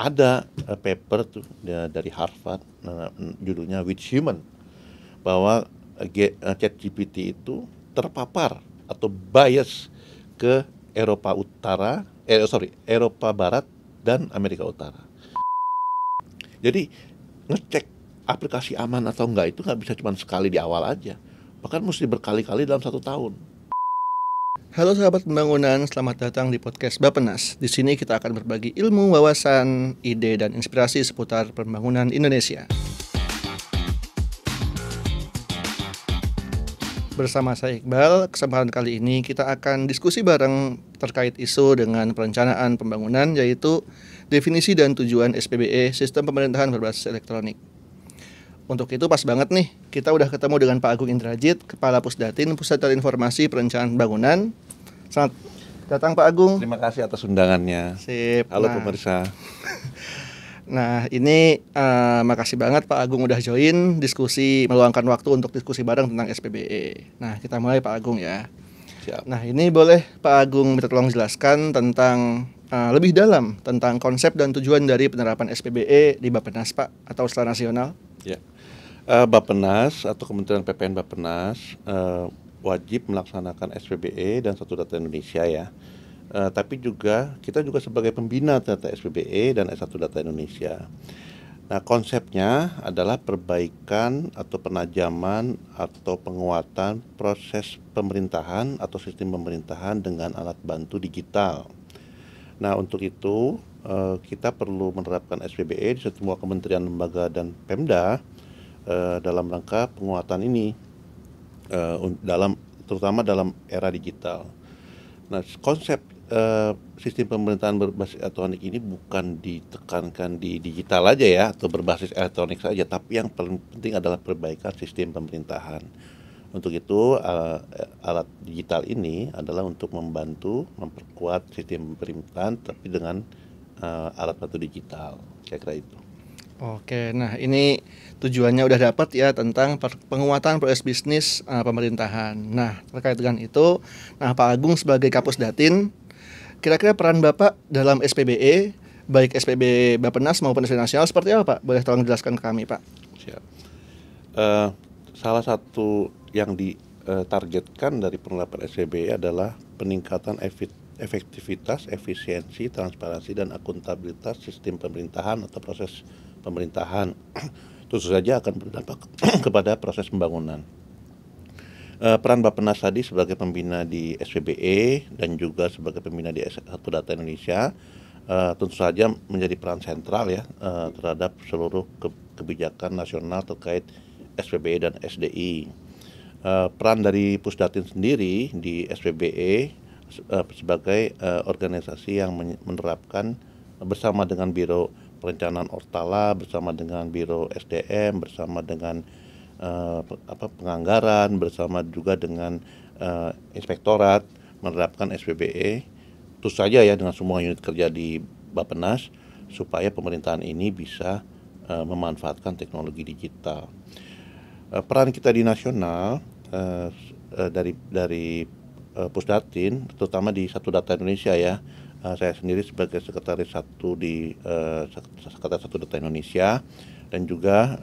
ada paper tuh dari Harvard, judulnya Which Human, bahwa ChatGPT itu terpapar atau bias ke Eropa Barat dan Amerika Utara. Jadi ngecek aplikasi aman atau enggak itu nggak bisa cuma sekali di awal aja, bahkan mesti berkali-kali dalam 1 tahun. Halo sahabat pembangunan, selamat datang di podcast Bappenas. Di sini kita akan berbagi ilmu, wawasan, ide, dan inspirasi seputar pembangunan Indonesia. Bersama saya Iqbal, kesempatan kali ini kita akan diskusi bareng terkait isu dengan perencanaan pembangunan, yaitu definisi dan tujuan SPBE, Sistem Pemerintahan Berbasis Elektronik. Untuk itu pas banget nih, kita udah ketemu dengan Pak Agung Indrajit, Kepala Pusdatin, Pusat Data Informasi Perencanaan Pembangunan. Selamat datang Pak Agung. Terima kasih atas undangannya. Sip. Halo pemirsa. Nah ini makasih banget Pak Agung udah join diskusi, meluangkan waktu untuk diskusi bareng tentang SPBE. Nah kita mulai Pak Agung ya. Siap. Nah ini boleh Pak Agung minta tolong jelaskan tentang lebih dalam tentang konsep dan tujuan dari penerapan SPBE di Bappenas Pak, atau secara nasional. Ya. Bappenas atau Kementerian PPN Bappenas wajib melaksanakan SPBE dan Satu Data Indonesia ya. Tapi kita juga sebagai pembina data SPBE dan S1 Data Indonesia. Nah, konsepnya adalah perbaikan atau penajaman atau penguatan proses pemerintahan atau sistem pemerintahan dengan alat bantu digital. Nah, untuk itu kita perlu menerapkan SPBE di semua kementerian, lembaga, dan Pemda dalam rangka penguatan ini, terutama dalam era digital. Nah, konsep sistem pemerintahan berbasis elektronik ini bukan ditekankan di digital aja ya, atau berbasis elektronik saja, tapi yang paling penting adalah perbaikan sistem pemerintahan. Untuk itu alat digital ini adalah untuk membantu memperkuat sistem pemerintahan, tapi dengan alat bantu digital, saya kira itu. Oke, nah ini tujuannya udah dapat ya tentang penguatan proses bisnis pemerintahan. Nah terkait dengan itu, nah Pak Agung sebagai Kapus Datin, kira-kira peran Bapak dalam SPBE, baik SPBE Bappenas maupun SPBE nasional seperti apa Pak? Boleh tolong jelaskan ke kami Pak? Siap. Salah satu yang ditargetkan dari penerapan SPBE adalah peningkatan efektivitas, efisiensi, transparansi, dan akuntabilitas sistem pemerintahan atau proses pemerintahan. Tentu saja akan berdampak kepada proses pembangunan. Peran Bappenas tadi sebagai pembina di SPBE dan juga sebagai pembina di Satu Data Indonesia tentu saja menjadi peran sentral ya terhadap seluruh kebijakan nasional terkait SPBE dan SDI. Peran dari Pusdatin sendiri di SPBE sebagai organisasi yang menerapkan bersama dengan Biro Perencanaan Ortala, bersama dengan Biro SDM, bersama dengan penganggaran, bersama juga dengan inspektorat menerapkan SPBE, tentu saja ya dengan semua unit kerja di Bappenas, supaya pemerintahan ini bisa memanfaatkan teknologi digital. Peran kita di nasional dari Pusdatin, terutama di Satu Data Indonesia ya. Saya sendiri sebagai Sekretaris Satu di Sekretaris Satu Data Indonesia, dan juga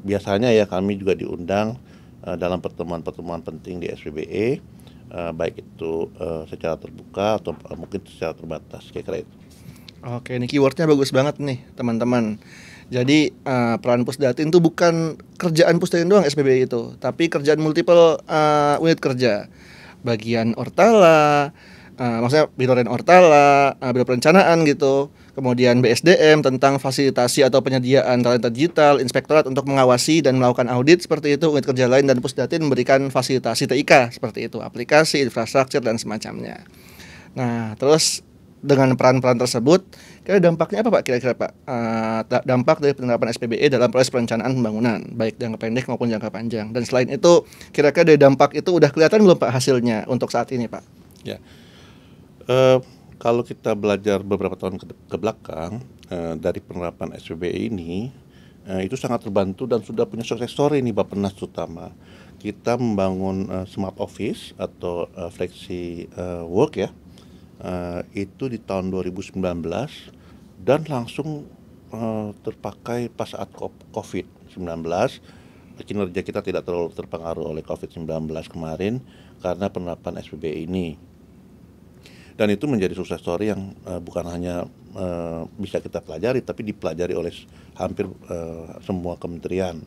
biasanya ya kami juga diundang dalam pertemuan-pertemuan penting di SPBE, baik itu secara terbuka atau mungkin secara terbatas, kira-kira itu. Oke, ini keywordnya bagus banget nih teman-teman. Jadi peran Pusdatin itu bukan kerjaan Pusdatin doang SPBE itu, tapi kerjaan multiple unit kerja. Bagian Ortala, maksudnya Biro Ren Ortala, Biro Perencanaan gitu, kemudian BSDM tentang fasilitasi atau penyediaan talenta digital, inspektorat untuk mengawasi dan melakukan audit seperti itu, unit kerja lain, dan Pusdatin memberikan fasilitasi TIK seperti itu, aplikasi, infrastruktur, dan semacamnya. Nah terus dengan peran-peran tersebut, kira dampaknya apa Pak kira-kira Pak? Dampak dari penerapan SPBE dalam proses perencanaan pembangunan, baik jangka pendek maupun jangka panjang. Dan selain itu, kira-kira dari dampak itu udah kelihatan belum Pak hasilnya untuk saat ini Pak? Ya, kalau kita belajar beberapa tahun ke belakang dari penerapan SPBE ini, itu sangat terbantu dan sudah punya success story nih Bappenas terutama. Kita membangun smart office atau flexi work ya. Itu di tahun 2019 dan langsung terpakai pas saat COVID-19. Kinerja kita tidak terlalu terpengaruh oleh COVID-19 kemarin karena penerapan SPBE ini. Dan itu menjadi sukses story yang bukan hanya bisa kita pelajari, tapi dipelajari oleh hampir semua kementerian.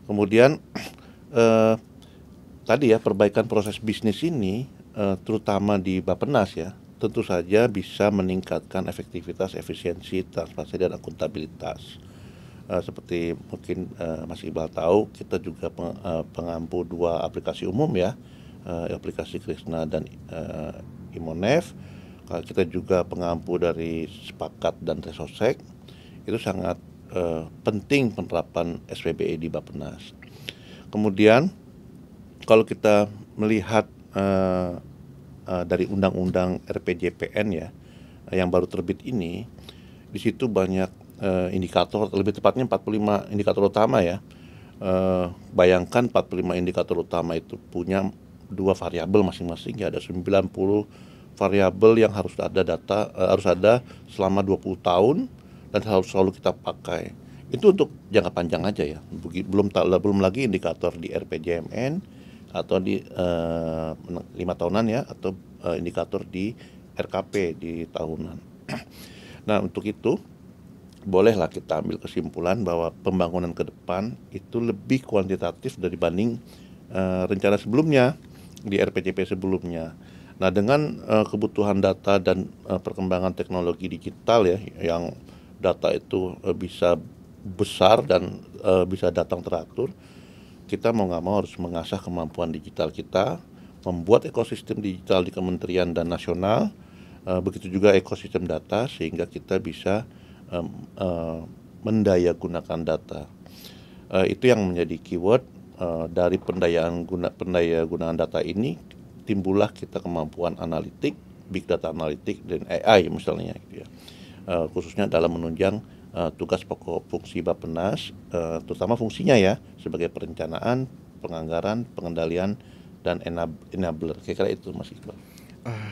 Kemudian tadi ya, perbaikan proses bisnis ini terutama di Bappenas ya, tentu saja bisa meningkatkan efektivitas, efisiensi, transparansi dan akuntabilitas. Seperti mungkin Mas Iqbal tahu, kita juga pengampu 2 aplikasi umum ya, aplikasi Krisna dan Imonef. Kita juga pengampu dari Sepakat dan Resosek. Itu sangat penting penerapan SPBE di Bappenas. Kemudian kalau kita melihat dari Undang-Undang RPJPN ya, yang baru terbit ini, di situ banyak indikator, lebih tepatnya 45 indikator utama ya. Bayangkan 45 indikator utama itu punya 2 variabel masing-masing ya, ada 90 variabel yang harus ada selama 20 tahun dan harus selalu kita pakai. Itu untuk jangka panjang aja ya. Belum lagi indikator di RPJMN atau di 5 tahunan ya, atau indikator di RKP di tahunan. Nah, untuk itu bolehlah kita ambil kesimpulan bahwa pembangunan ke depan itu lebih kuantitatif dibanding rencana sebelumnya di RPJP sebelumnya. Nah, dengan kebutuhan data dan perkembangan teknologi digital ya, yang data itu bisa besar dan bisa datang teratur, kita mau nggak mau harus mengasah kemampuan digital kita, membuat ekosistem digital di kementerian dan nasional, begitu juga ekosistem data, sehingga kita bisa mendaya gunakan data. Itu yang menjadi keyword dari pendaya gunaan data ini. Timbullah kita kemampuan analitik, big data analitik dan AI misalnya gitu ya. Khususnya dalam menunjang tugas pokok fungsi Bappenas, terutama fungsinya ya sebagai perencanaan, penganggaran, pengendalian dan enabler. Kira-kira itu Mas Iqbal.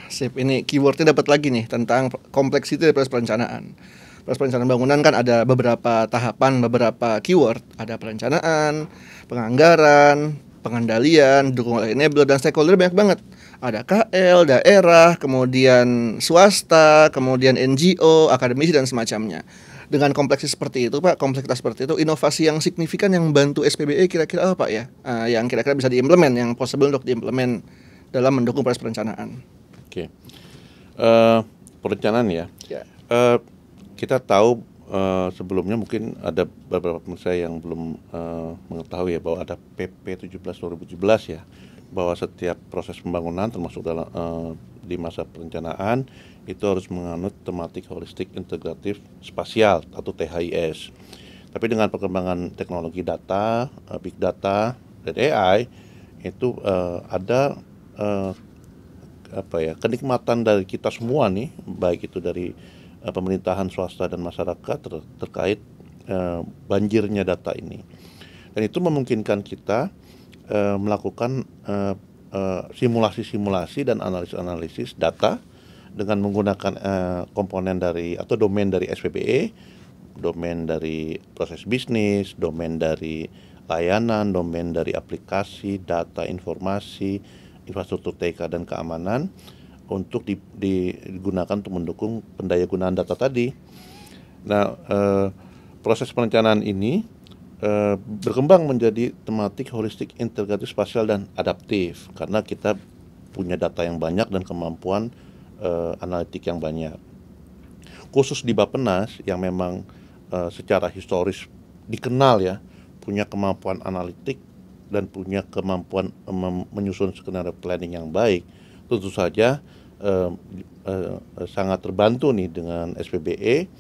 Sip, ini keywordnya dapat lagi nih tentang kompleksiti dari proses perencanaan. Proses perencanaan bangunan kan ada beberapa tahapan, beberapa keyword. Ada perencanaan, penganggaran, pengendalian, dukungan enabler, dan stakeholder banyak banget. Ada KL, daerah, kemudian swasta, kemudian NGO, akademisi, dan semacamnya. Dengan kompleksitas seperti itu Pak, kompleksitas seperti itu, inovasi yang signifikan yang membantu SPBE kira-kira apa Pak ya? Yang kira-kira bisa diimplement, yang possible untuk diimplement dalam mendukung proses perencanaan. Oke. Perencanaan ya. Kita tahu sebelumnya mungkin ada beberapa pemirsa yang belum mengetahui ya bahwa ada PP 17/2017 ya, bahwa setiap proses pembangunan termasuk dalam di masa perencanaan itu harus menganut tematik holistik integratif spasial atau THIS. Tapi dengan perkembangan teknologi data, big data dan AI itu ada kenikmatan dari kita semua nih, baik itu dari pemerintahan, swasta dan masyarakat terkait banjirnya data ini. Dan itu memungkinkan kita melakukan simulasi-simulasi dan analisis-analisis data dengan menggunakan komponen dari atau domain dari SPBE, domain dari proses bisnis, domain dari layanan, domain dari aplikasi, data, informasi, infrastruktur TK dan keamanan, untuk digunakan untuk mendukung pendayagunaan data tadi. Nah, proses perencanaan ini berkembang menjadi tematik holistik, integratif, spasial, dan adaptif karena kita punya data yang banyak dan kemampuan analitik yang banyak. Khusus di Bappenas yang memang secara historis dikenal ya, punya kemampuan analitik dan punya kemampuan menyusun skenario planning yang baik, tentu saja sangat terbantu nih dengan SPBE,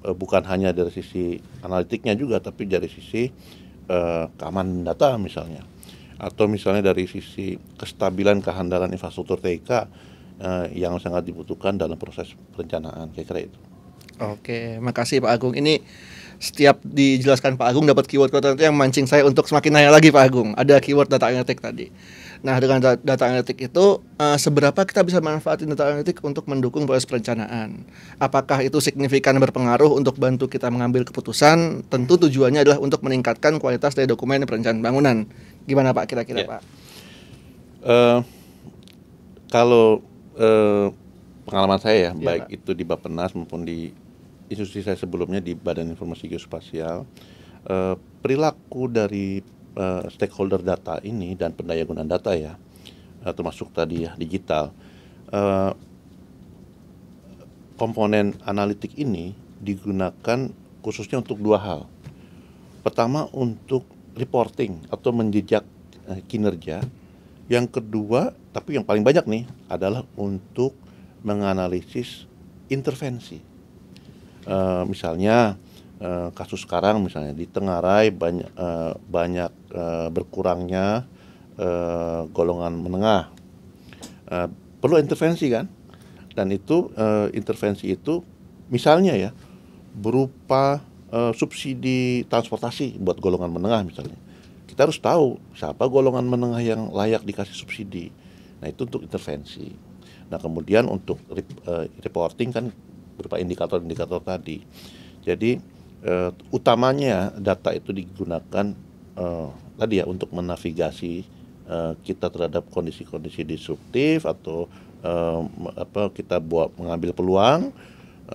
bukan hanya dari sisi analitiknya juga, tapi dari sisi keamanan data misalnya, atau misalnya dari sisi kestabilan kehandalan infrastruktur TK yang sangat dibutuhkan dalam proses perencanaan. Kira-kira itu. Oke, makasih Pak Agung. Ini setiap dijelaskan Pak Agung dapat keyword tertentu yang mancing saya untuk semakin nanya lagi Pak Agung. Ada keyword data analytic tadi. Nah, dengan data analitik itu seberapa kita bisa manfaatin data analitik untuk mendukung proses perencanaan? Apakah itu signifikan berpengaruh untuk bantu kita mengambil keputusan? Tentu tujuannya adalah untuk meningkatkan kualitas dari dokumen perencanaan bangunan. Gimana Pak kira-kira Pak? Kalau pengalaman saya ya, baik Pak. itu di Bappenas maupun di institusi saya sebelumnya di Badan Informasi Geospasial, perilaku dari stakeholder data ini dan pendayagunaan data ya, termasuk tadi ya digital, komponen analitik ini digunakan khususnya untuk dua hal. Pertama untuk reporting atau menjejak kinerja. Yang kedua, tapi yang paling banyak nih adalah untuk menganalisis intervensi. Misalnya kasus sekarang misalnya di Tenggarai banyak berkurangnya golongan menengah, perlu intervensi kan, dan itu intervensi itu misalnya ya berupa subsidi transportasi buat golongan menengah misalnya. Kita harus tahu siapa golongan menengah yang layak dikasih subsidi. Nah itu untuk intervensi. Nah kemudian untuk reporting kan berupa indikator-indikator tadi. Jadi utamanya data itu digunakan tadi ya untuk menavigasi kita terhadap kondisi-kondisi disruptif atau kita buat mengambil peluang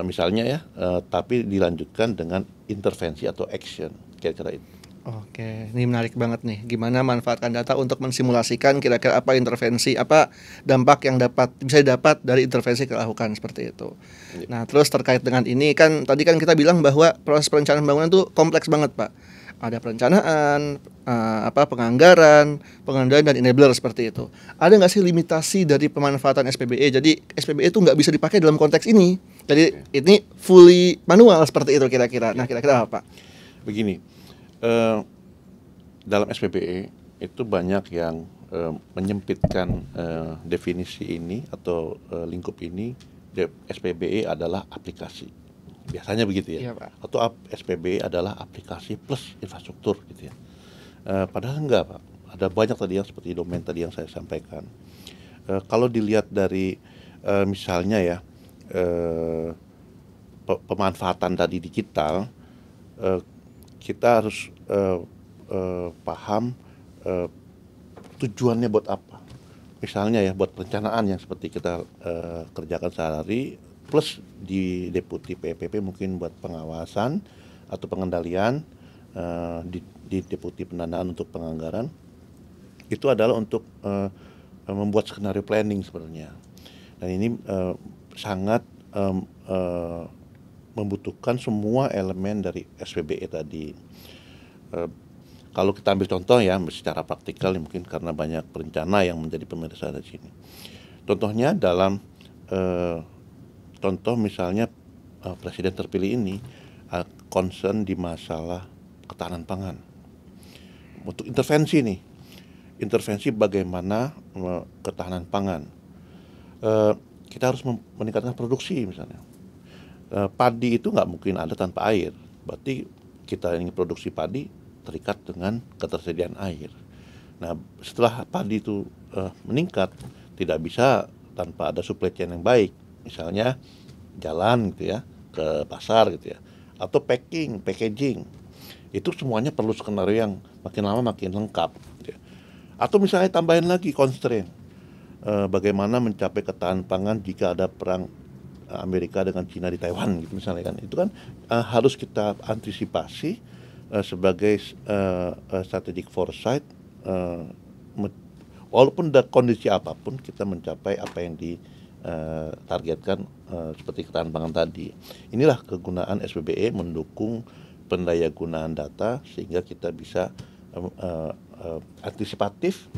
misalnya ya, tapi dilanjutkan dengan intervensi atau action, kira-kira itu. Oke, ini menarik banget nih. Gimana manfaatkan data untuk mensimulasikan kira-kira apa intervensi, apa dampak yang bisa didapat dari intervensi yang dilakukan seperti itu. Ya. Nah, terus terkait dengan ini kan tadi kan kita bilang bahwa proses perencanaan bangunan itu kompleks banget, Pak. Ada perencanaan, penganggaran, pengendalian dan enabler seperti itu. Ada nggak sih limitasi dari pemanfaatan SPBE? Jadi SPBE itu nggak bisa dipakai dalam konteks ini. Jadi ini fully manual seperti itu kira-kira. Nah, kira-kira apa, Pak? Begini. Dalam SPBE itu banyak yang menyempitkan definisi ini atau lingkup ini. SPBE adalah aplikasi, biasanya begitu ya, Pak. atau SPBE adalah aplikasi plus infrastruktur gitu ya. Padahal enggak Pak, ada banyak tadi yang seperti domain tadi yang saya sampaikan. Kalau dilihat dari misalnya ya pemanfaatan tadi digital, kita harus paham tujuannya buat apa. Misalnya ya buat perencanaan yang seperti kita kerjakan sehari, plus di Deputi PPP mungkin buat pengawasan atau pengendalian, di Deputi Pendanaan untuk penganggaran. Itu adalah untuk membuat skenario planning sebenarnya. Dan ini sangat membutuhkan semua elemen dari SPBE tadi. Kalau kita ambil contoh ya secara praktikal mungkin karena banyak perencana yang menjadi pemirsa di sini. Contohnya dalam contoh misalnya presiden terpilih ini concern di masalah ketahanan pangan. Untuk intervensi nih, intervensi bagaimana ketahanan pangan. Kita harus meningkatkan produksi misalnya. Padi itu nggak mungkin ada tanpa air. Berarti kita ingin produksi padi terikat dengan ketersediaan air. Nah, setelah padi itu meningkat, tidak bisa tanpa ada supply chain yang baik. Misalnya jalan gitu ya ke pasar gitu ya, atau packaging. Itu semuanya perlu skenario yang makin lama makin lengkap. Gitu ya. Atau misalnya tambahin lagi constraint. Bagaimana mencapai ketahanan pangan jika ada perang Amerika dengan Cina di Taiwan gitu misalnya kan. Itu kan harus kita antisipasi sebagai strategic foresight, walaupun ada kondisi apapun kita mencapai apa yang ditargetkan seperti ketahanan pangan tadi. Inilah kegunaan SPBE mendukung pendayagunaan data sehingga kita bisa antisipatif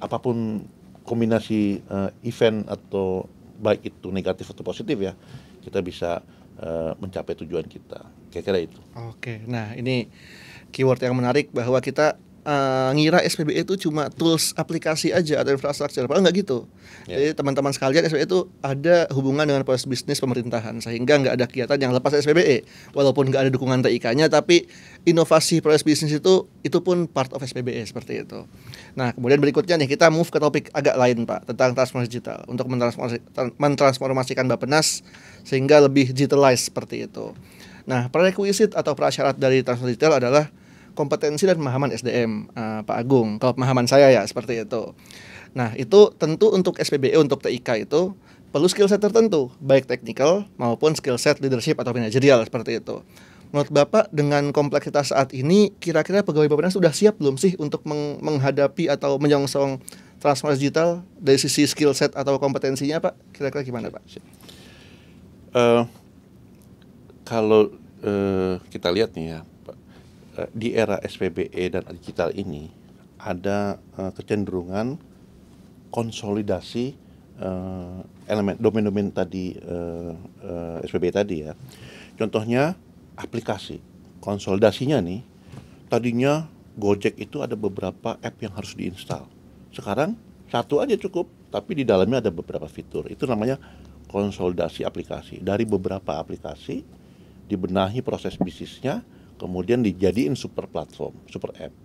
apapun kombinasi event atau baik itu negatif atau positif ya, kita bisa mencapai tujuan kita. Kira-kira itu. Oke, nah ini keyword yang menarik bahwa kita ngira SPBE itu cuma tools aplikasi aja atau infrastruktur, padahal nggak gitu. Jadi teman-teman sekalian, SPBE itu ada hubungan dengan proses bisnis pemerintahan, sehingga nggak ada kegiatan yang lepas dari SPBE. Walaupun nggak ada dukungan TIK-nya, tapi inovasi proses bisnis itu pun part of SPBE seperti itu. Nah, kemudian berikutnya nih kita move ke topik agak lain Pak, tentang transformasi digital untuk mentransformasikan Bappenas sehingga lebih digitalized seperti itu. Nah, prerequisite atau prasyarat dari transformasi digital adalah kompetensi dan pemahaman SDM, Pak Agung. Kalau pemahaman saya ya seperti itu. Nah, itu tentu untuk SPBE, untuk TIK itu perlu skill set tertentu, baik technical maupun skill set leadership atau manajerial seperti itu. Menurut Bapak, dengan kompleksitas saat ini, kira-kira pegawai Bappenas sudah siap belum sih untuk menghadapi atau menyongsong transformasi digital dari sisi skill set atau kompetensinya, Pak? Kira-kira gimana, Pak? Kalau kita lihat nih ya, di era SPBE dan digital ini ada kecenderungan konsolidasi elemen domain-domain tadi SPBE tadi ya. Contohnya aplikasi. Konsolidasinya nih, tadinya Gojek itu ada beberapa app yang harus diinstal. Sekarang satu aja cukup, tapi di dalamnya ada beberapa fitur. Itu namanya konsolidasi aplikasi. Dari beberapa aplikasi dibenahi proses bisnisnya, kemudian dijadiin super platform, super app.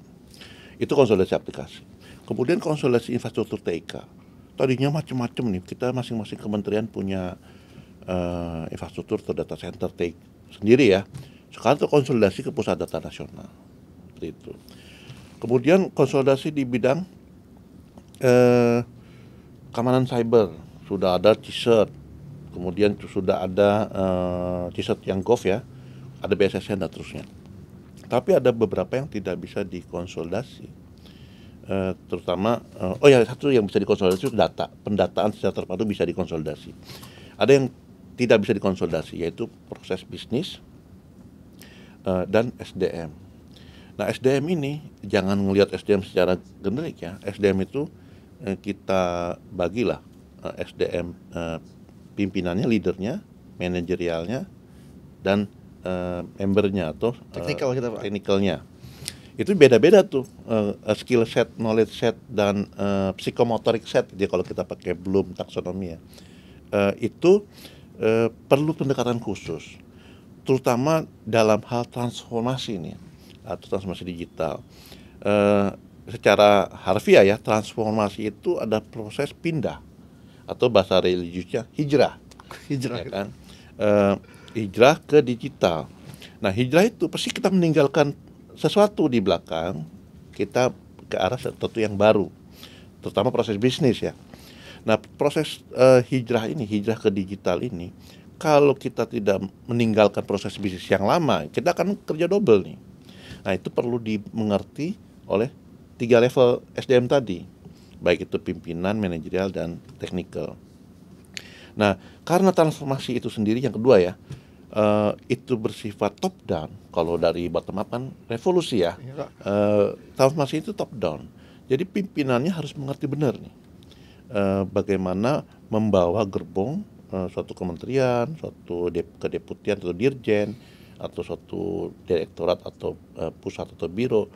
Itu konsolidasi aplikasi. Kemudian konsolidasi infrastruktur TIK. Tadinya macam-macam nih, kita masing-masing kementerian punya infrastruktur atau data center TIK sendiri ya. Sekarang itu konsolidasi ke pusat data nasional. Seperti itu. Kemudian konsolidasi di bidang keamanan cyber. Sudah ada CISET, kemudian sudah ada CISET yang Gov ya, ada BSSN dan terusnya. Tapi ada beberapa yang tidak bisa dikonsolidasi, terutama satu yang bisa dikonsolidasi itu data, pendataan secara terpadu bisa dikonsolidasi. Ada yang tidak bisa dikonsolidasi, yaitu proses bisnis dan SDM. Nah, SDM ini jangan melihat SDM secara generik ya. SDM itu kita bagilah SDM pimpinannya, leadernya, manajerialnya, dan membernya atau teknikalnya. Itu beda-beda tuh skill set, knowledge set, dan psikomotorik set dia kalau kita pakai Bloom taksonomi ya. Itu perlu pendekatan khusus, terutama dalam hal transformasi nih atau transformasi digital. Secara harfiah ya, transformasi itu ada proses pindah atau bahasa religiusnya hijrah ya kan. Hijrah ke digital. Nah, hijrah itu pasti kita meninggalkan sesuatu di belakang, kita ke arah sesuatu yang baru, terutama proses bisnis ya. Nah, proses hijrah ke digital ini, kalau kita tidak meninggalkan proses bisnis yang lama, kita akan kerja double nih. Nah, itu perlu dimengerti oleh 3 level SDM tadi, baik itu pimpinan, manajerial, dan teknikal. Nah, karena transformasi itu sendiri yang kedua ya, itu bersifat top down. Kalau dari bottom up kan revolusi ya, transformasi itu top down. Jadi pimpinannya harus mengerti benar nih, bagaimana membawa gerbong suatu kementerian, suatu kedeputian atau dirjen, atau suatu direktorat atau pusat atau biro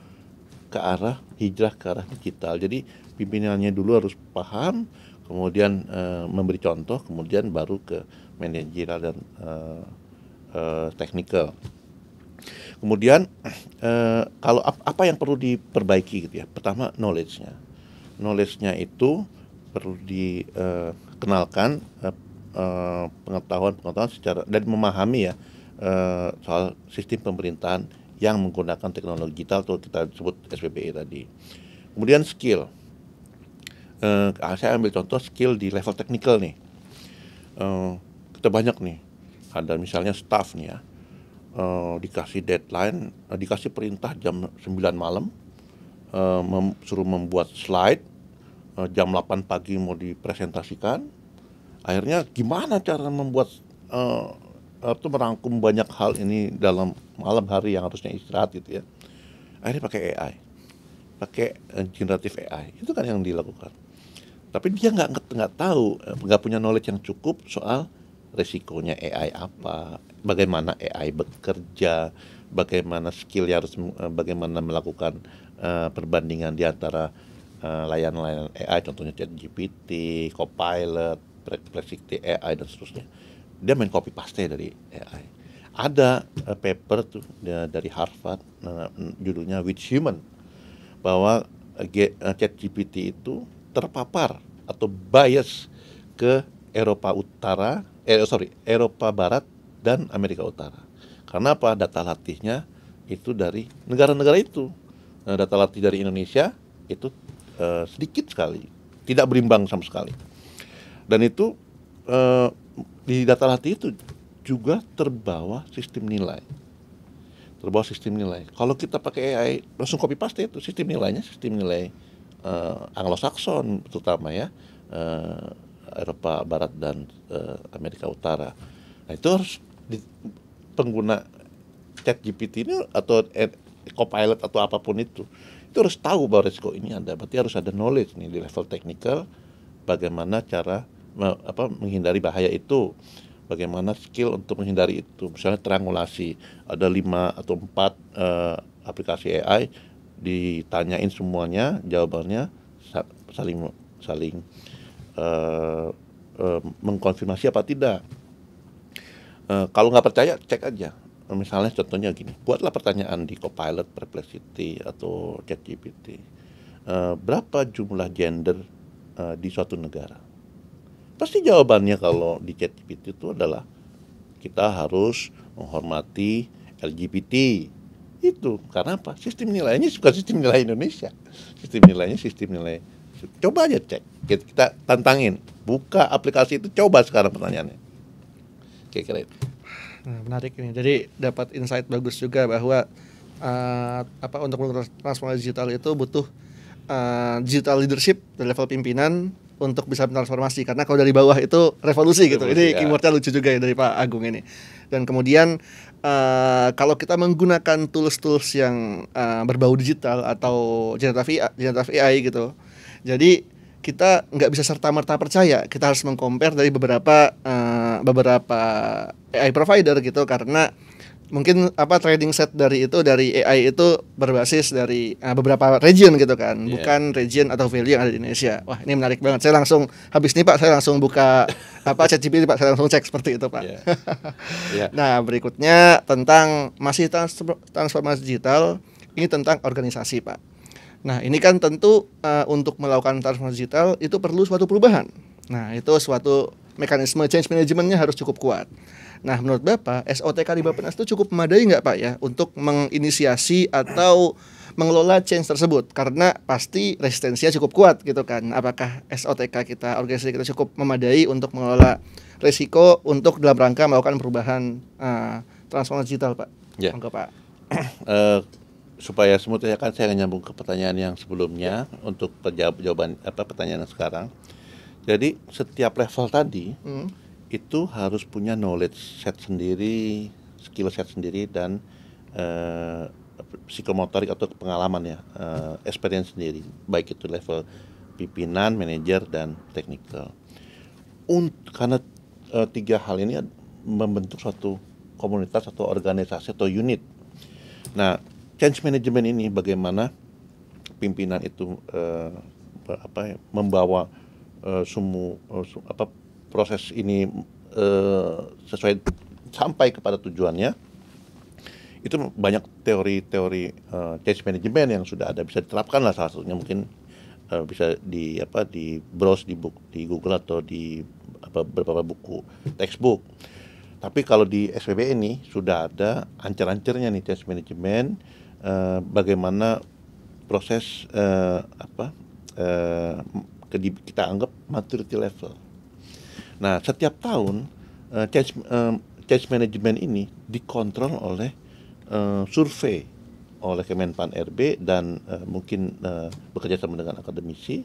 ke arah hijrah ke arah digital. Jadi pimpinannya dulu harus paham, kemudian memberi contoh, kemudian baru ke manajerial dan teknikal. Kemudian kalau apa yang perlu diperbaiki gitu ya. Pertama, knowledge-nya itu perlu dikenalkan, pengetahuan secara dan memahami ya soal sistem pemerintahan yang menggunakan teknologi digital atau kita sebut SPBE tadi. Kemudian skill. Saya ambil contoh skill di level teknikal nih. Kita banyak nih, ada misalnya staff nih ya, dikasih deadline, dikasih perintah jam 9 malam, suruh membuat slide, jam 8 pagi mau dipresentasikan. Akhirnya gimana cara membuat atau merangkum banyak hal ini dalam malam hari yang harusnya istirahat gitu ya. Akhirnya pakai AI, pakai generatif AI, itu kan yang dilakukan. Tapi dia nggak tahu, nggak punya knowledge yang cukup soal resikonya AI apa, bagaimana AI bekerja, bagaimana skillnya harus, bagaimana melakukan perbandingan di antara layanan-layanan AI, contohnya ChatGPT, Copilot, Perplexity AI dan seterusnya. Dia main copy paste dari AI. Ada paper tuh dari Harvard, judulnya Which Human, bahwa ChatGPT itu terpapar atau bias ke Eropa Barat dan Amerika Utara. Karena apa? Data latihnya itu dari negara-negara itu. Data latih dari Indonesia itu sedikit sekali, tidak berimbang sama sekali. Dan itu di data latih itu juga terbawa sistem nilai. Kalau kita pakai AI langsung copy paste itu sistem nilai Anglo-Saxon terutama ya, Eropa Barat dan Amerika Utara. Nah itu harus pengguna ChatGPT ini atau Copilot atau apapun itu harus tahu bahwa resiko ini ada. Berarti harus ada knowledge nih di level teknikal, bagaimana cara menghindari bahaya itu, bagaimana skill untuk menghindari itu. Misalnya triangulasi, ada 5 atau 4 aplikasi AI, ditanyain semuanya, jawabannya saling mengkonfirmasi apa tidak. Kalau nggak percaya, cek aja. Misalnya contohnya gini, buatlah pertanyaan di Copilot, Perplexity atau ChatGPT. Berapa jumlah gender di suatu negara? Pasti jawabannya kalau di ChatGPT itu adalah kita harus menghormati LGBT. Itu karena apa? Sistem nilainya bukan sistem nilai Indonesia. Sistem nilai. Coba aja cek. Kita tantangin. Buka aplikasi itu, coba sekarang pertanyaannya. Kira-kira itu. Nah, menarik ini. Jadi dapat insight bagus juga bahwa untuk transformasi digital itu butuh digital leadership dari level pimpinan untuk bisa transformasi, karena kalau dari bawah itu revolusi gitu. Ini keywordnya lucu juga ya dari Pak Agung ini. Dan kemudian kalau kita menggunakan tools yang berbau digital atau generative AI gitu, jadi kita nggak bisa serta-merta percaya. Kita harus mengcompare dari beberapa AI provider gitu, karena mungkin trading set dari AI itu berbasis dari beberapa region gitu kan, bukan region atau value yang ada di Indonesia. Wah, ini menarik banget. Saya langsung habis nih Pak, saya langsung buka ChatGPT Pak, saya langsung cek seperti itu Pak. Nah, berikutnya tentang masih transformasi digital, ini tentang organisasi Pak. Nah, ini kan tentu untuk melakukan transformasi digital itu perlu suatu perubahan. Nah, itu suatu mekanisme change manajemennya harus cukup kuat. Nah, menurut Bapak, SOTK di Bappenas itu cukup memadai nggak Pak ya untuk menginisiasi atau mengelola change tersebut? Karena pasti resistensinya cukup kuat gitu kan. Apakah SOTK kita, organisasi kita cukup memadai untuk mengelola risiko untuk dalam rangka melakukan perubahan transformasi digital Pak? Ya. Monggo Pak. Supaya smooth ya kan, saya nyambung ke pertanyaan yang sebelumnya untuk jawaban pertanyaan yang sekarang. Jadi setiap level tadi itu harus punya knowledge set sendiri, skill set sendiri, dan psikomotorik atau pengalaman ya, experience sendiri, baik itu level pimpinan, manajer, dan technical. Karena 3 hal ini membentuk suatu komunitas atau organisasi atau unit. Nah, change management ini bagaimana pimpinan itu membawa proses ini sesuai sampai kepada tujuannya. Itu banyak teori-teori change management yang sudah ada, bisa diterapkan lah. Salah satunya mungkin bisa di browse di Google atau di beberapa buku textbook. Tapi kalau di SPB ini sudah ada ancer-ancernya nih change management, bagaimana proses kita anggap maturity level. Nah, setiap tahun change management ini dikontrol oleh survei oleh Kemenpan RB dan mungkin bekerja sama dengan akademisi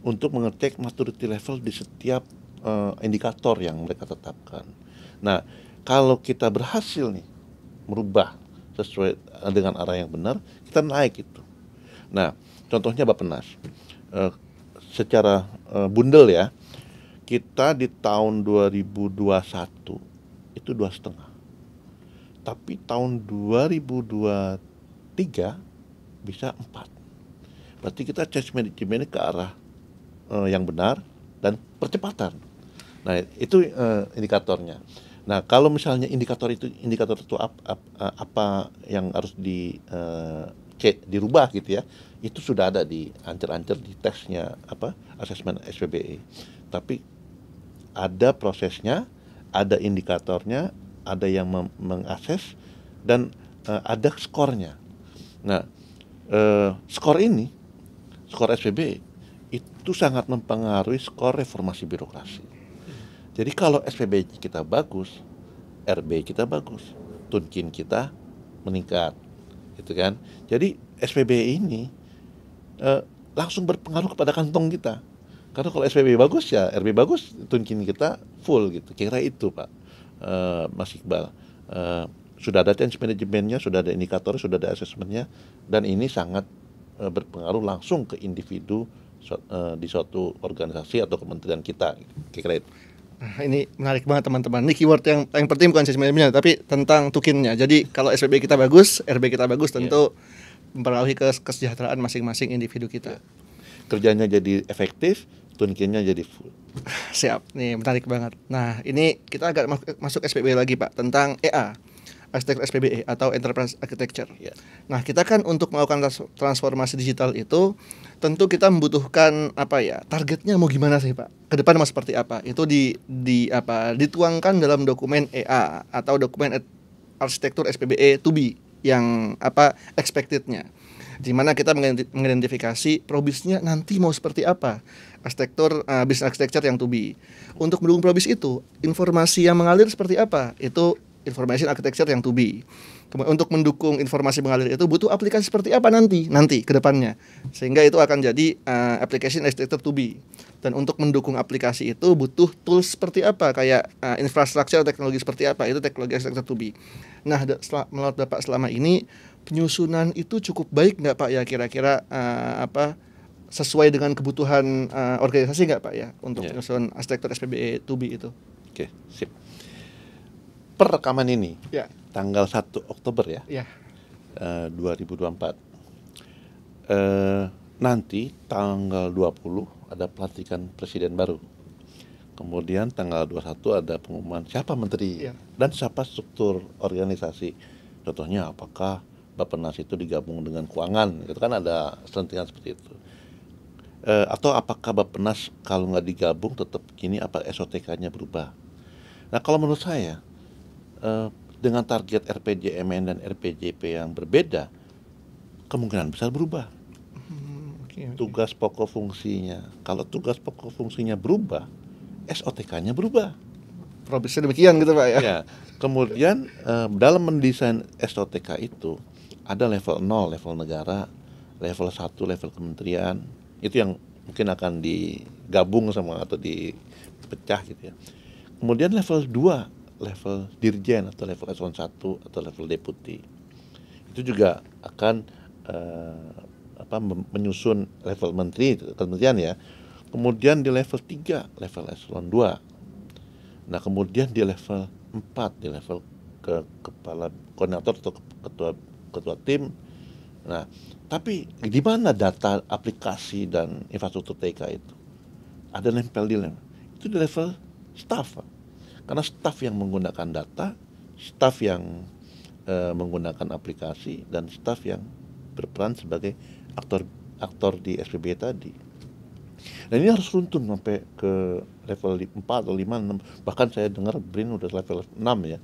untuk mengecek maturity level di setiap indikator yang mereka tetapkan. Nah, kalau kita berhasil nih merubah sesuai dengan arah yang benar, kita naik itu. Nah, contohnya Bappenas. Secara bundel ya, kita di tahun 2021 itu 2,5. Tapi tahun 2023 bisa 4. berarti kita change manajemennya ke arah yang benar dan percepatan. Nah, itu indikatornya. Nah, kalau misalnya indikator itu apa yang harus dirubah gitu ya, itu sudah ada di ancer-ancer di tesnya asesmen SPBE. Tapi ada prosesnya, ada indikatornya, ada yang mengakses dan ada skornya. Nah, skor SPBE itu sangat mempengaruhi skor reformasi birokrasi. Jadi kalau SPBE kita bagus, RB kita bagus, tunkin kita meningkat, gitu kan. Jadi SPBE ini langsung berpengaruh kepada kantong kita. Karena kalau SPBE bagus ya RB bagus, tunkin kita full gitu. Kira itu Pak Mas Iqbal. Sudah ada change manajemennya, sudah ada indikator, sudah ada asesmennya, dan ini sangat berpengaruh langsung ke individu di suatu organisasi atau kementerian kita. Kira itu. Nah, ini menarik banget teman-teman. Ini keyword yang paling penting bukan change manajemennya, tapi tentang tukinnya. Jadi kalau SPBE kita bagus, RB kita bagus, tentu mempengaruhi kesejahteraan masing-masing individu kita. Kerjanya jadi efektif, tunkinnya jadi full. Siap, nih menarik banget. Nah, ini kita agak masuk SPBE lagi Pak, tentang EA, arsitektur SPBE atau Enterprise Architecture. Nah, kita kan untuk melakukan transformasi digital itu tentu kita membutuhkan targetnya mau gimana sih Pak? Ke depan mau seperti apa? Itu dituangkan dalam dokumen EA atau dokumen arsitektur SPBE to be yang expected-nya. Di mana kita mengidentifikasi probisnya nanti mau seperti apa, arsitektur business architecture yang to be. Untuk mendukung probis itu, informasi yang mengalir seperti apa? Itu information architecture yang to be. Untuk mendukung informasi mengalir itu butuh aplikasi seperti apa nanti ke depannya, sehingga itu akan jadi application architecture to be. Dan untuk mendukung aplikasi itu butuh tools seperti apa, kayak infrastruktur teknologi seperti apa, itu teknologi architecture to be. Nah, menurut Bapak selama ini penyusunan itu cukup baik nggak Pak ya, kira-kira sesuai dengan kebutuhan organisasi nggak Pak ya untuk penyusunan arsitektur SPBE to be itu? Oke, sip. Per rekaman ini, tanggal 1 Oktober 2024. Nanti tanggal 20 ada pelantikan presiden baru. Kemudian tanggal 21 ada pengumuman siapa menteri dan siapa struktur organisasi. Contohnya apakah Bappenas itu digabung dengan keuangan, itu kan ada selentingan seperti itu. Atau apakah Bappenas kalau nggak digabung tetap gini, apa SOTK-nya berubah. Nah, kalau menurut saya dengan target RPJMN dan RPJP yang berbeda, kemungkinan besar berubah. Tugas pokok fungsinya. Kalau tugas pokok fungsinya berubah, SOTK-nya berubah. Probisnya demikian gitu Pak ya. Kemudian dalam mendesain SOTK itu ada level 0, level negara, level 1, level kementerian. Itu yang mungkin akan digabung sama atau dipecah gitu ya. Kemudian level 2, level dirjen atau level eselon 1 atau level deputi. Itu juga akan menyusun level menteri, kementerian ya. Kemudian di level 3, level eselon 2. Nah, kemudian di level 4, di level kepala koordinator atau ketua tim. Nah, tapi di mana data aplikasi dan infrastruktur TK itu? Ada nempel di level. Itu di level staff. Karena staf yang menggunakan data, staf yang menggunakan aplikasi, dan staf yang berperan sebagai aktor di SPBE tadi. Dan ini harus runtun sampai ke level 4 atau 5, 6. Bahkan saya dengar BRIN udah level 6 ya.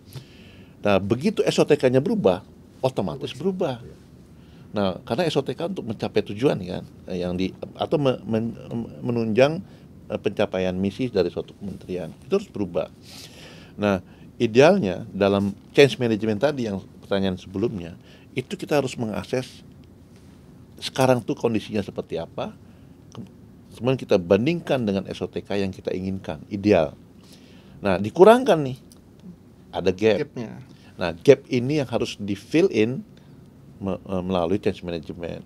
Nah, begitu SOTK-nya berubah, otomatis berubah. Nah, karena SOTK untuk mencapai tujuan kan, atau menunjang pencapaian misi dari suatu kementerian, itu harus berubah. Nah, idealnya dalam change management tadi yang pertanyaan sebelumnya, itu kita harus mengakses sekarang tuh kondisinya seperti apa, kemudian kita bandingkan dengan SOTK yang kita inginkan, ideal. Nah, dikurangkan nih, ada gap. Nah, gap ini yang harus di fill in melalui change management,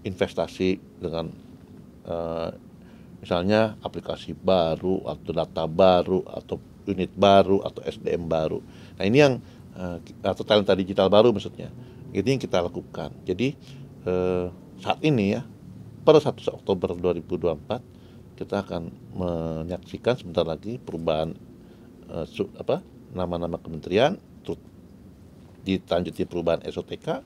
investasi dengan misalnya aplikasi baru atau data baru atau unit baru atau SDM baru. Nah, ini yang atau talenta digital baru maksudnya. Ini yang kita lakukan. Jadi saat ini ya, per 1 Oktober 2024 kita akan menyaksikan sebentar lagi perubahan nama-nama kementerian, dilanjuti perubahan SOTK,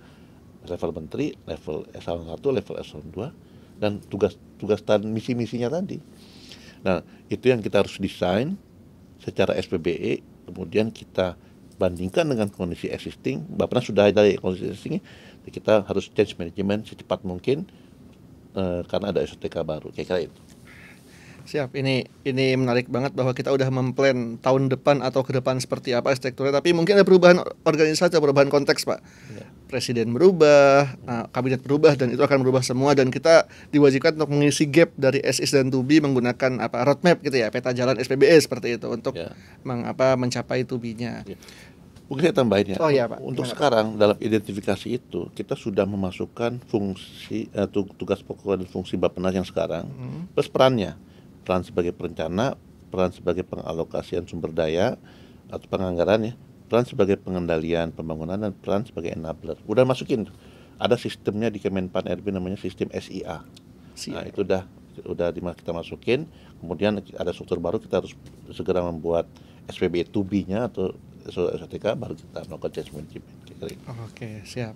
level menteri, level eselon 1, level eselon 2, dan tugas dan misi-misinya tadi. Nah, itu yang kita harus desain secara SPBE, kemudian kita bandingkan dengan kondisi existing. Bappenas sudah ada kondisi existing, kita harus change management secepat mungkin karena ada SOTK baru, kira-kira itu. Siap, ini menarik banget bahwa kita udah memplan tahun depan atau ke depan seperti apa arsitekturnya, tapi mungkin ada perubahan organisasi, perubahan konteks, Pak. Ya. Presiden berubah, kabinet berubah, dan itu akan berubah semua, dan kita diwajibkan untuk mengisi gap dari SIS dan TUBI menggunakan roadmap gitu ya, peta jalan SPBE seperti itu untuk mencapai TUBI-nya. Ya. Mungkin saya tambahin ya. Oh iya, Pak. Untuk sekarang dalam identifikasi itu kita sudah memasukkan fungsi tugas pokok dan fungsi Bappenas yang sekarang plus peran sebagai perencana, peran sebagai pengalokasian sumber daya atau penganggaran ya, peran sebagai pengendalian pembangunan, dan peran sebagai enabler. Udah masukin tuh. Ada sistemnya di Kemenpan RB namanya sistem SIA. Nah, itu udah kita masukin. Kemudian ada struktur baru, kita harus segera membuat SPBE TUBI-nya atau SOTK, baru kita melakukan change management. Oke, siap.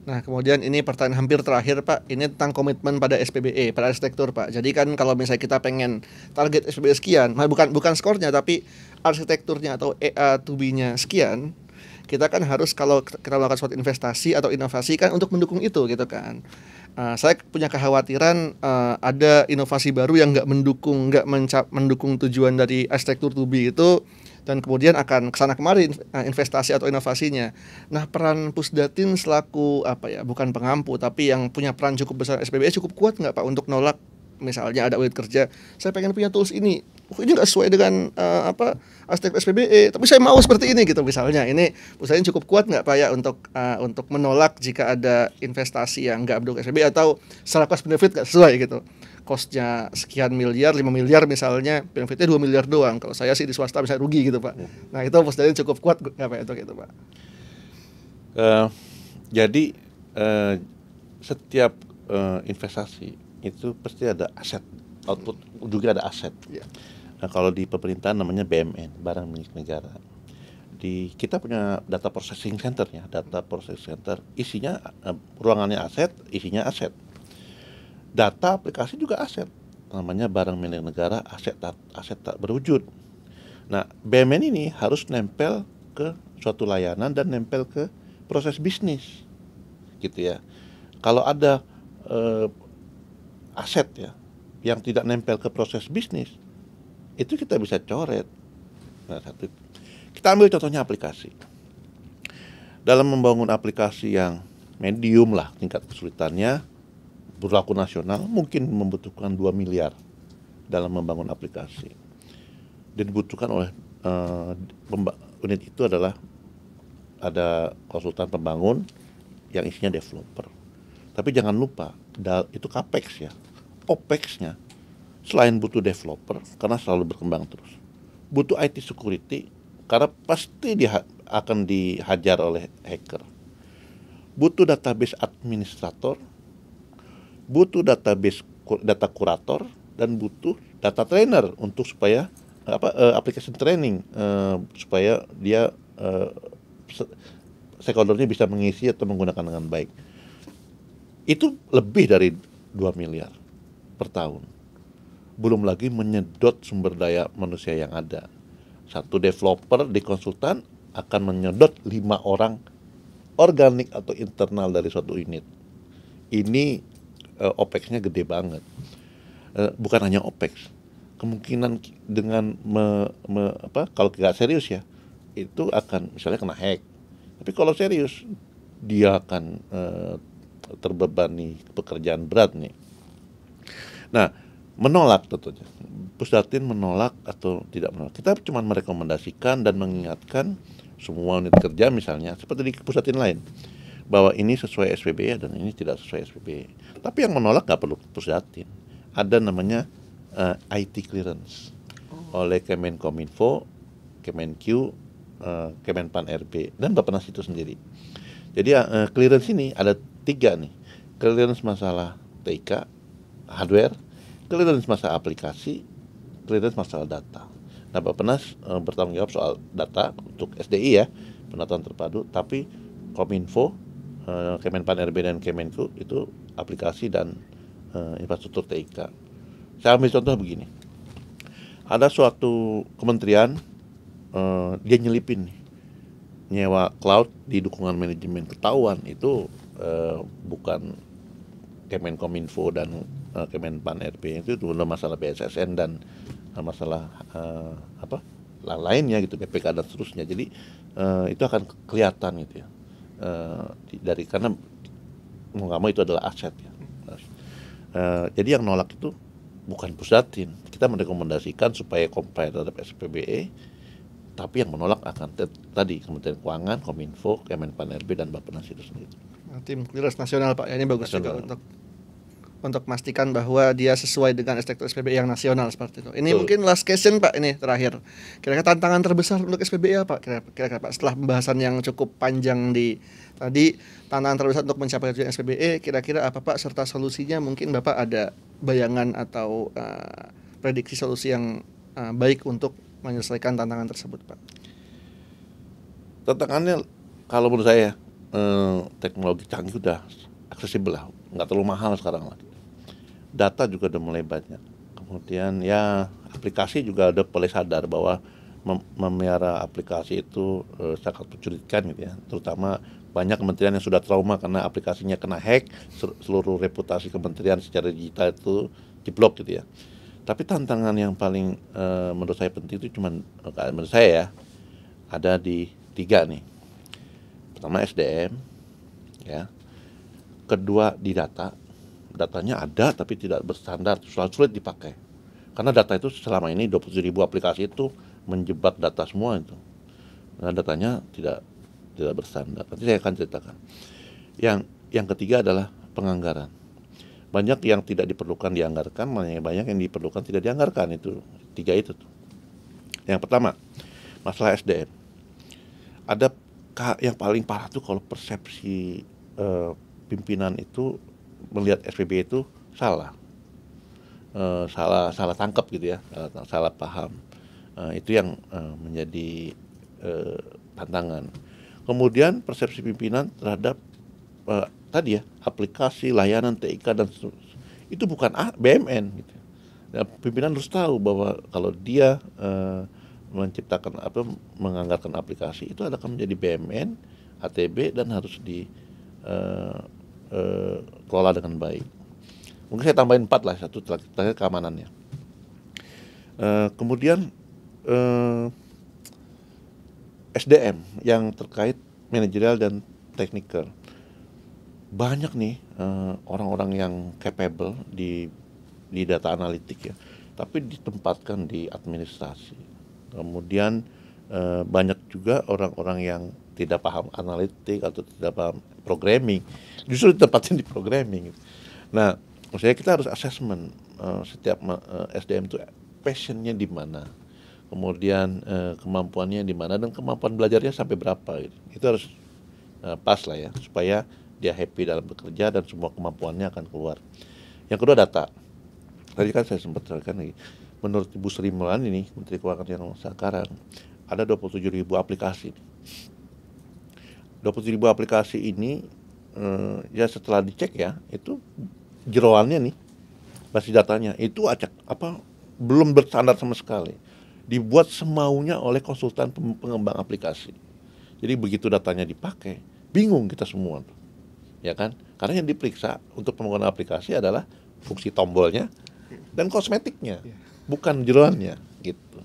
Nah, kemudian ini pertanyaan hampir terakhir, Pak. Ini tentang komitmen pada SPBE, pada arsitektur, Pak. Jadi kan kalau misalnya kita pengen target SPBE sekian, bukan skornya, tapi arsitekturnya atau TUBI-nya sekian, kita kan harus kalau kita melakukan suatu investasi atau inovasi kan untuk mendukung itu gitu kan. Saya punya kekhawatiran ada inovasi baru yang nggak mendukung tujuan dari arsitektur TUBI itu, dan kemudian akan kesana kemari investasi atau inovasinya. Nah, peran Pusdatin selaku bukan pengampu tapi yang punya peran cukup besar SPBE cukup kuat nggak, Pak, untuk nolak misalnya ada unit kerja, saya pengen punya tools ini nggak sesuai dengan arsitektur SPBE, tapi saya mau seperti ini gitu misalnya. Ini Pusdatin cukup kuat nggak, Pak, ya untuk menolak jika ada investasi yang nggak mendukung SPBE atau secara cost benefit nggak sesuai gitu. Costnya sekian miliar, 5 miliar misalnya, benefitnya 2 miliar doang. Kalau saya sih di swasta bisa rugi gitu, Pak. Nah, itu Pusdatin cukup kuat nggak, Pak, untuk itu, Pak? Jadi setiap investasi itu pasti ada aset, output juga ada aset. Yeah. Nah, kalau di pemerintahan namanya BMN, barang milik negara. Kita punya data processing center ya, isinya ruangannya aset, isinya aset. Data aplikasi juga aset, namanya barang milik negara, aset tak berwujud. Nah, BMN ini harus nempel ke suatu layanan dan nempel ke proses bisnis, gitu ya. Kalau ada aset ya yang tidak nempel ke proses bisnis, itu kita bisa coret. Nah, kita ambil contohnya aplikasi. Dalam membangun aplikasi yang medium lah tingkat kesulitannya, berlaku nasional, mungkin membutuhkan 2 miliar dalam membangun aplikasi. Dan dibutuhkan oleh unit itu adalah ada konsultan pembangun yang isinya developer. Tapi jangan lupa, itu capex ya. Opex-nya selain butuh developer karena selalu berkembang terus, butuh IT security karena pasti dia akan dihajar oleh hacker. Butuh database administrator, butuh data kurator, dan butuh data trainer untuk supaya application training supaya dia stakeholdernya bisa mengisi atau menggunakan dengan baik. Itu lebih dari 2 miliar per tahun. Belum lagi menyedot sumber daya manusia yang ada. Satu developer di konsultan akan menyedot 5 orang organik atau internal dari suatu unit. Ini OPEX-nya gede banget. Bukan hanya OPEX, kemungkinan dengan kalau nggak serius ya, itu akan misalnya kena hack. Tapi kalau serius, dia akan terbebani pekerjaan berat nih. Nah, menolak tentunya. Pusdatin menolak atau tidak menolak. Kita cuma merekomendasikan dan mengingatkan semua unit kerja misalnya seperti di Pusdatin lain, bahwa ini sesuai SPBE dan ini tidak sesuai SPBE. Tapi yang menolak nggak perlu Pusdatin. Ada namanya IT clearance oleh Kemenkominfo, Kemenq, Kemenpan RB, dan Bappenas itu sendiri. Jadi clearance ini ada 3 nih. clearance masalah TIK, hardware, clearance masalah aplikasi, clearance masalah data. Nah, Bappenas bertanggung jawab soal data untuk SDI ya, penataan terpadu, tapi Kominfo, Kemenpan RB dan Kemenku itu aplikasi dan infrastruktur TIK. Saya ambil contoh begini, ada suatu kementerian dia nyelipin nih, nyewa cloud di dukungan manajemen, ketahuan itu bukan Kemenkominfo dan Kemenpan RB, itu masalah BSSN dan masalah lainnya gitu, BPK dan seterusnya. Jadi itu akan kelihatan gitu ya, dari karena mau nggak mau itu adalah aset ya. Jadi yang nolak itu bukan Pusdatin, kita merekomendasikan supaya comply terhadap SPBE, tapi yang menolak akan tadi Kementerian Keuangan, Kominfo, Kemenpan RB dan Bappenas itu sendiri. Tim clearance nasional Pak, ya, ini bagus nasional juga untuk memastikan bahwa dia sesuai dengan struktur SPBE yang nasional seperti itu. Ini mungkin last question Pak, ini terakhir. Kira-kira tantangan terbesar untuk SPBE apa kira-kira Pak, setelah pembahasan yang cukup panjang di tadi, tantangan terbesar untuk mencapai tujuan SPBE kira-kira apa Pak, serta solusinya mungkin Bapak ada bayangan atau prediksi solusi yang baik untuk menyelesaikan tantangan tersebut Pak? Tantangannya kalau menurut saya teknologi canggih udah aksesibel lah, nggak terlalu mahal sekarang lah. Data juga udah mulai banyak. Kemudian ya aplikasi juga udah mulai sadar bahwa memelihara aplikasi itu sangat mencurigakan gitu ya. Terutama banyak kementerian yang sudah trauma karena aplikasinya kena hack, seluruh reputasi kementerian secara digital itu jeblok gitu ya. Tapi tantangan yang paling menurut saya penting itu cuman menurut saya ya ada di 3 nih. Pertama SDM, ya. Kedua di datanya ada tapi tidak berstandar, sulit dipakai. Karena data itu selama ini 27.000 aplikasi itu menjebak data semua itu. Nah, datanya tidak berstandar. Nanti saya akan ceritakan. Yang ketiga adalah penganggaran. Banyak yang tidak diperlukan dianggarkan, banyak yang diperlukan tidak dianggarkan, itu 3 itu tuh. Yang pertama, masalah SDM. Ada yang paling parah tuh kalau persepsi pimpinan itu melihat SPBE itu salah tangkap gitu ya, salah paham. Itu yang menjadi tantangan. Kemudian persepsi pimpinan terhadap tadi ya, aplikasi, layanan TIK dan itu bukan BMN gitu. Nah, pimpinan harus tahu bahwa kalau dia menciptakan menganggarkan aplikasi itu akan menjadi BMN, ATB dan harus kelola dengan baik. Mungkin saya tambahin 4 lah, satu terakhir keamanannya. Kemudian SDM yang terkait manajerial dan teknikal. Banyak nih orang-orang yang capable di data analitik ya, tapi ditempatkan di administrasi. Kemudian banyak juga orang-orang yang tidak paham analitik atau tidak paham programming, justru ditempatin di programming. Nah, maksudnya kita harus assessment setiap SDM itu passionnya di mana, kemudian kemampuannya di mana dan kemampuan belajarnya sampai berapa gitu. Itu harus pas lah ya, supaya dia happy dalam bekerja dan semua kemampuannya akan keluar. Yang kedua data. Tadi kan saya sempat terangkan lagi. Menurut Ibu Sri Mulyani ini, Menteri Keuangan yang sekarang, ada 27.000 aplikasi. 27.000 aplikasi ini ya setelah dicek ya, itu jeroannya nih, basis datanya itu belum berstandar sama sekali. Dibuat semaunya oleh konsultan pengembang aplikasi. Jadi begitu datanya dipakai, bingung kita semua tuh. Ya kan? Karena yang diperiksa untuk pembangunan aplikasi adalah fungsi tombolnya dan kosmetiknya, bukan jeroannya gitu.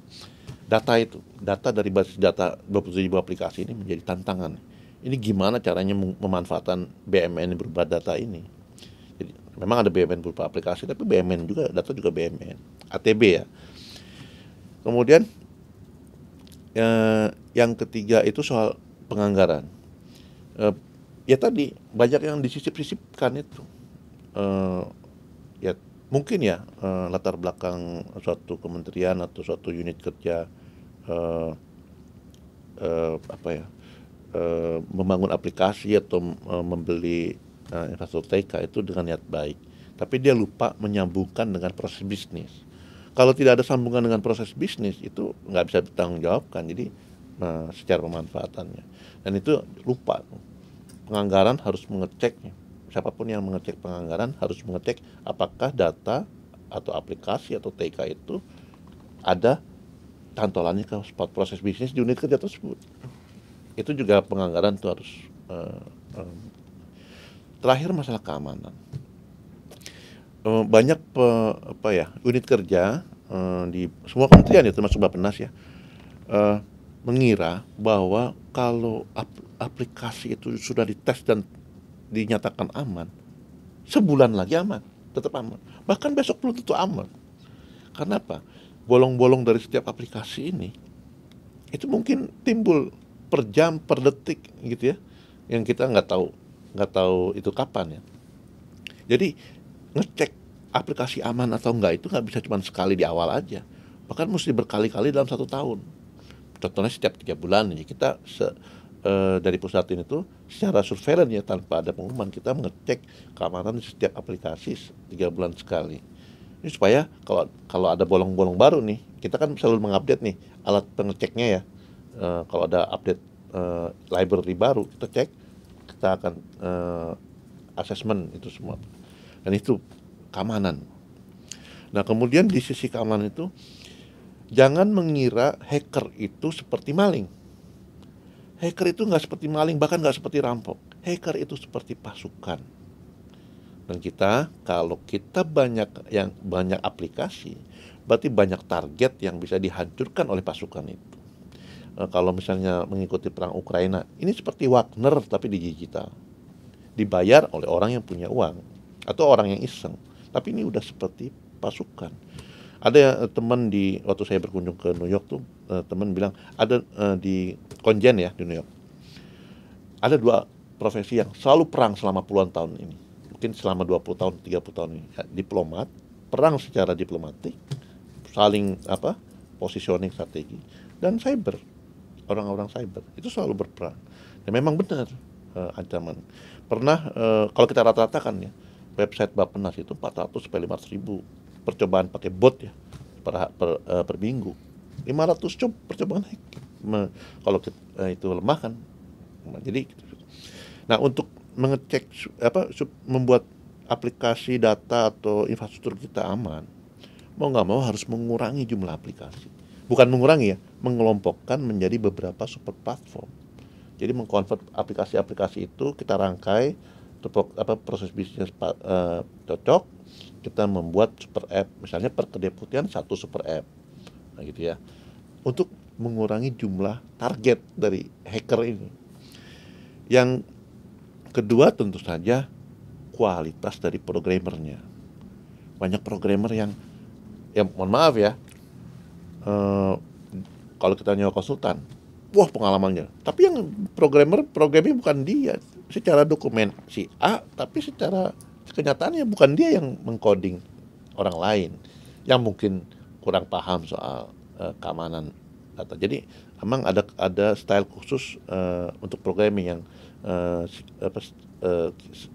Data dari basis data 27.000 aplikasi ini menjadi tantangan. Ini gimana caranya memanfaatkan BMN berupa data ini. Jadi memang ada BMN berupa aplikasi, tapi BMN juga, data juga BMN, ATB ya. Kemudian yang ketiga itu soal penganggaran. Ya tadi banyak yang disisip-sisipkan itu. Ya mungkin ya latar belakang suatu kementerian atau suatu unit kerja membangun aplikasi atau membeli infrastruktur TK itu dengan niat baik, tapi dia lupa menyambungkan dengan proses bisnis. Kalau tidak ada sambungan dengan proses bisnis itu nggak bisa ditanggungjawabkan. Jadi secara pemanfaatannya, dan itu lupa. Penganggaran harus mengeceknya. Siapapun yang mengecek penganggaran harus mengecek apakah data atau aplikasi atau TK itu ada cantolannya ke proses bisnis di unit kerja tersebut. Itu juga penganggaran itu harus. Terakhir masalah keamanan. Banyak unit kerja di semua kementerian ya, termasuk Bappenas ya, mengira bahwa kalau aplikasi itu sudah dites dan dinyatakan aman, sebulan lagi aman, tetap aman. Bahkan besok belum tentu aman. Karena apa? Bolong-bolong dari setiap aplikasi ini itu mungkin timbul per jam, per detik gitu ya, yang kita nggak tahu itu kapan ya. Jadi ngecek aplikasi aman atau enggak itu nggak bisa cuma sekali di awal aja, bahkan mesti berkali-kali dalam 1 tahun. Contohnya setiap 3 bulan ya kita dari pusat ini tuh secara surveillance ya, tanpa ada pengumuman kita mengecek keamanan di setiap aplikasi 3 bulan sekali. Ini supaya kalau ada bolong-bolong baru nih, kita kan selalu mengupdate nih alat pengeceknya ya. Kalau ada update library baru kita cek, kita akan assessment itu semua. Dan itu keamanan. Nah kemudian di sisi keamanan itu, jangan mengira hacker itu seperti maling. Hacker itu nggak seperti maling, bahkan nggak seperti rampok. Hacker itu seperti pasukan. Dan kalau kita banyak aplikasi, berarti banyak target yang bisa dihancurkan oleh pasukan itu. Kalau misalnya mengikuti perang Ukraina, ini seperti Wagner tapi di digital. Dibayar oleh orang yang punya uang atau orang yang iseng. Tapi ini udah seperti pasukan. Ada teman waktu saya berkunjung ke New York tuh, teman bilang ada di Konjen ya di New York, ada 2 profesi yang selalu perang selama puluhan tahun ini, mungkin selama 20 tahun 30 tahun ini ya, diplomat, perang secara diplomatik, saling positioning strategi, dan cyber, orang-orang cyber itu selalu berperang. Dan memang benar ancaman. Pernah kalau kita rata-ratakan ya, website Bappenas itu 400 sampai 500 ribu percobaan pakai bot ya per minggu. 500 percobaan hack. Kalau itu lemah kan. Jadi nah untuk mengecek membuat aplikasi data atau infrastruktur kita aman, mau nggak mau harus mengurangi jumlah aplikasi. Bukan mengurangi ya, mengelompokkan menjadi beberapa super platform. Jadi mengkonvert aplikasi-aplikasi itu kita rangkai proses bisnis cocok, kita membuat super app, misalnya per kedeputian 1 super app, nah gitu ya, untuk mengurangi jumlah target dari hacker ini. Yang kedua tentu saja kualitas dari programmernya. Banyak programmer yang mohon maaf ya, kalau kita nyewa konsultan, wah pengalamannya, tapi yang programming bukan dia secara dokumen si A, tapi secara kenyataannya bukan dia yang mengcoding, orang lain yang mungkin kurang paham soal keamanan data. Jadi memang ada style khusus untuk programming yang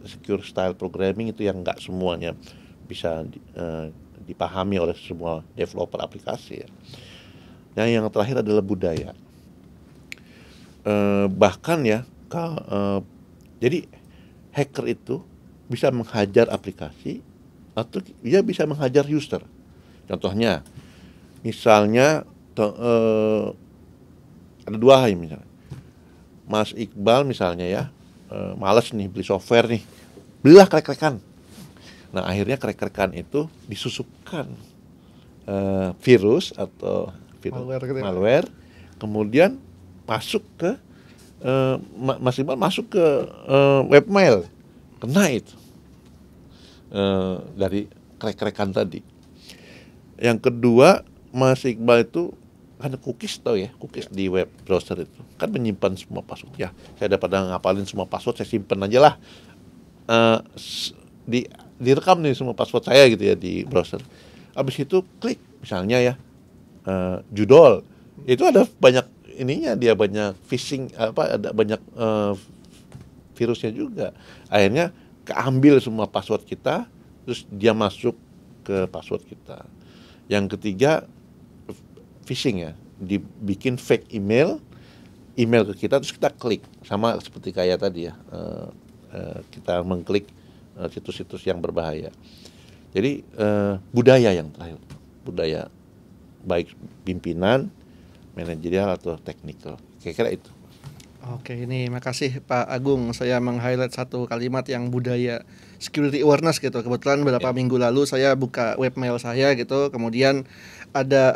secure style programming itu yang nggak semuanya bisa dipahami oleh semua developer aplikasi ya. Yang terakhir adalah budaya. Bahkan ya jadi hacker itu bisa menghajar aplikasi atau dia bisa menghajar user. Contohnya misalnya ada 2 hal misalnya. Mas Iqbal misalnya ya, malas nih beli software nih, belilah krek-krekan. Nah akhirnya krek-krekan itu disusupkan virus atau malware, kemudian masuk ke Mas Iqbal masuk ke webmail, kena itu dari krek-krekan tadi. Yang kedua, Mas Iqbal itu ada cookies, tahu ya, cookies di web browser itu kan menyimpan semua password ya. Saya daripada ngapalin semua password, saya simpen aja lah, direkam nih semua password saya gitu ya di browser. Habis itu klik misalnya ya judul itu ada banyak ininya, dia banyak phishing ada banyak virusnya juga. Akhirnya keambil semua password kita, terus dia masuk ke password kita. Yang ketiga phishing ya, dibikin fake email ke kita, terus kita klik, sama seperti kayak tadi ya, kita mengklik situs-situs yang berbahaya. Jadi budaya yang terakhir, budaya baik pimpinan, manajerial atau teknikal, kira-kira itu. Oke, ini makasih Pak Agung. Saya meng-highlight satu kalimat yang budaya security awareness gitu. Kebetulan beberapa minggu lalu saya buka webmail saya gitu, kemudian ada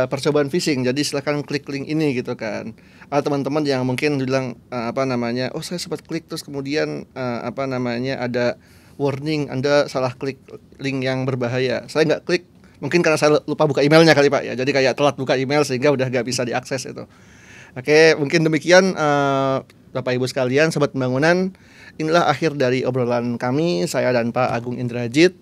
percobaan phishing. Jadi silahkan klik link ini gitu kan. Ada teman-teman yang mungkin bilang oh saya sempat klik terus kemudian ada warning Anda salah klik link yang berbahaya. Saya nggak klik, mungkin karena saya lupa buka emailnya kali Pak ya. Jadi kayak telat buka email sehingga udah nggak bisa diakses itu. Oke, mungkin demikian Bapak Ibu sekalian, Sobat Pembangunan. Inilah akhir dari obrolan kami, saya dan Pak Agung Indrajit.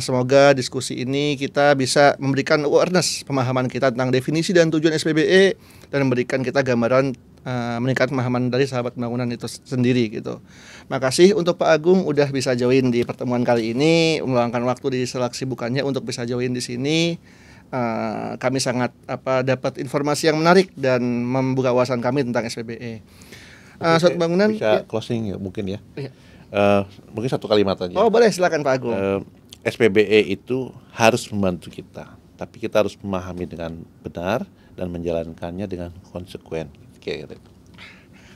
Semoga diskusi ini kita bisa memberikan awareness, pemahaman kita tentang definisi dan tujuan SPBE, dan memberikan kita gambaran meningkat pemahaman dari sahabat pembangunan itu sendiri gitu. Makasih untuk Pak Agung udah bisa join di pertemuan kali ini, meluangkan waktu di sela kesibukannya untuk bisa join di sini. Kami sangat dapat informasi yang menarik dan membuka wawasan kami tentang SPBE. Sobat Pembangunan bisa closing ya mungkin ya. Iya. Mungkin satu kalimat aja. Oh boleh, silakan Pak Agung. SPBE itu harus membantu kita, tapi kita harus memahami dengan benar dan menjalankannya dengan konsekuen. Kayak gitu.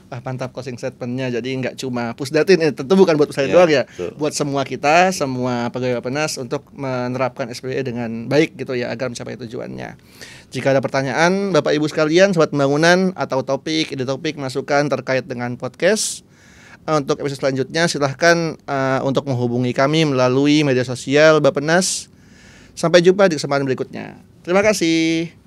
Mantap closing statementnya. Jadi nggak cuma Pusdatin, tentu bukan buat saya doang ya, buat semua kita, semua pegawai Bappenas untuk menerapkan SPBE dengan baik gitu ya, agar mencapai tujuannya. Jika ada pertanyaan Bapak Ibu sekalian, Sobat Pembangunan, atau ide topik, masukan terkait dengan podcast untuk episode selanjutnya, silahkan untuk menghubungi kami melalui media sosial Bappenas. Sampai jumpa di kesempatan berikutnya. Terima kasih.